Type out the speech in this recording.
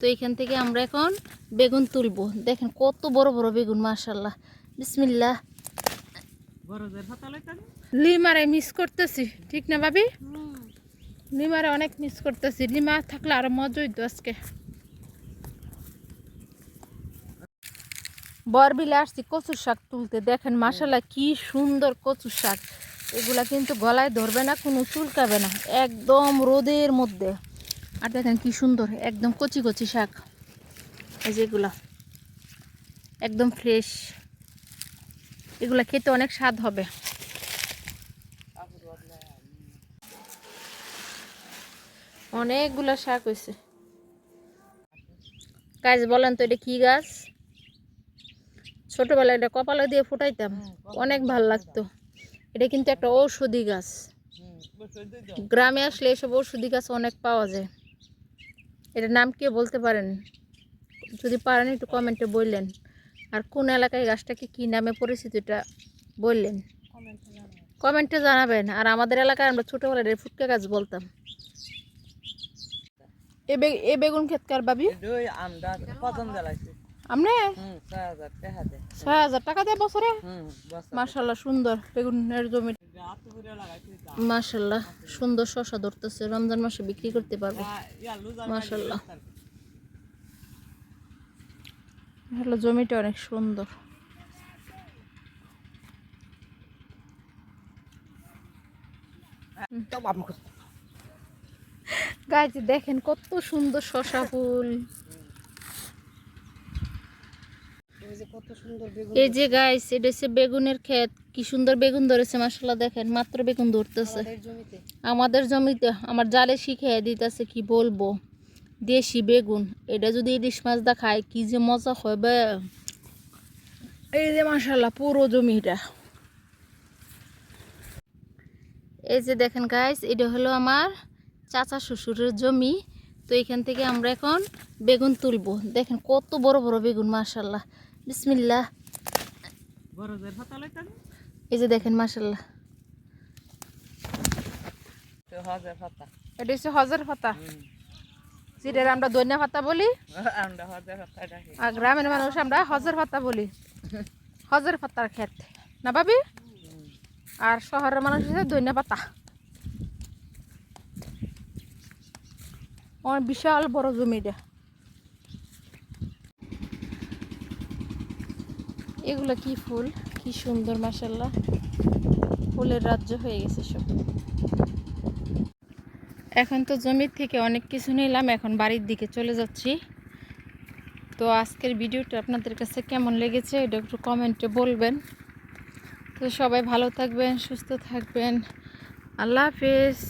তো এখান থেকে আমরা এখন বেগুন তুলবো। দেখেন কত বড় বড় বেগুন, মাশাআল্লাহ। বিসমিল্লাহ। লিমারে মিস করতেছি, ঠিক না ভাবি? লিমারে অনেক মিস করতেছি। লিমা থাকলে আরো মজা হইতো আজকে। বরবিলে আসছি কচুর শাক তুলতে। দেখেন মাশাআল্লাহ কি সুন্দর কচুর শাক। এগুলা কিন্তু গলায় ধরবে না, কোনো চুলকাবে না, একদম রোদের মধ্যে। আর দেখেন কি সুন্দর, একদম কচি কচি শাক। এই যেগুলা একদম ফ্রেশ, এগুলা খেতে অনেক স্বাদ হবে। অনেকগুলা শাক হয়েছে। গাছ বলেন তো এটা কি গাছ? ছোটবেলায় এটা কপালে দিয়ে ফুটাইতাম, অনেক ভাল লাগতো। এটা কিন্তু একটা ঔষধি গাছ। গ্রামে আসলে এসব ঔষধি গাছ অনেক পাওয়া যায়। এটার নাম কি বলতে পারেন? যদি পারেন একটু কমেন্টে বললেন। আর কোন এলাকায় গাছটাকে কি নামে পরিচিত এটা বললেন, কমেন্টে জানাবেন। আর আমাদের এলাকায় আমরা ছোটবেলায় ফুটকা গাছ বলতাম। এ বেগুন ক্ষেত কার ভাবি? আমনে ৬,০০০ টাকা দেয় বছরে? মাশাআল্লাহ সুন্দর বেগুনের জমি। মাশাআল্লাহ সুন্দর শশা ধরতেছে, রমজান মাসে বিক্রি করতে পারবো। মাশাআল্লাহ হলো, জমিটা অনেক সুন্দর। গাছ দেখেন কত সুন্দর শশা ফুল। এই যে গাইস, এটা হচ্ছে বেগুনের ক্ষেত। কি সুন্দর বেগুন ধরেছে মাশাআল্লাহ। দেখেন মাত্র বেগুন ধরতেছে আমাদের জমিতে। আমার জালে শিখিয়ে দিতেছে, কি বলবো, দেশি বেগুন। এটা যদি ইলিশ মাছ দা খায় কি যে মজা হবে। এই যে মাশাআল্লাহ পুরো জমিটা। এই যে দেখেন গাইস, এটা হলো আমার চাচা শ্বশুরের জমি। তো এখান থেকে আমরা এখন বেগুন তুলবো। দেখেন কত বড় বড় বেগুন, মাশাআল্লাহ। বিসমিল্লাহ। এই যে দেখেন মাশাআল্লাহ, এটা হচ্ছে হজের পাতা, যেটা আমরা ধনিয়া পাতা বলি। আর গ্রামের মানুষ আমরা হজের পাতা বলি। হজের পাতার ক্ষেত না ভাবি? আর শহরের মানুষ হচ্ছে ধনিয়া পাতা। আমার বিশাল বড় জমিটা। এগুলো কি ফুল, কি সুন্দর মাশাআল্লাহ। ফুলের রাজ্য হয়ে গেছে সব। এখন তো জমির থেকে অনেক কিছু নিলাম, এখন বাড়ির দিকে চলে যাচ্ছি। তো আজকের ভিডিওটা আপনাদের কাছে কেমন লেগেছে এটা একটু কমেন্টে বলবেন। তো সবাই ভালো থাকবেন, সুস্থ থাকবেন। আল্লাহ হাফেজ।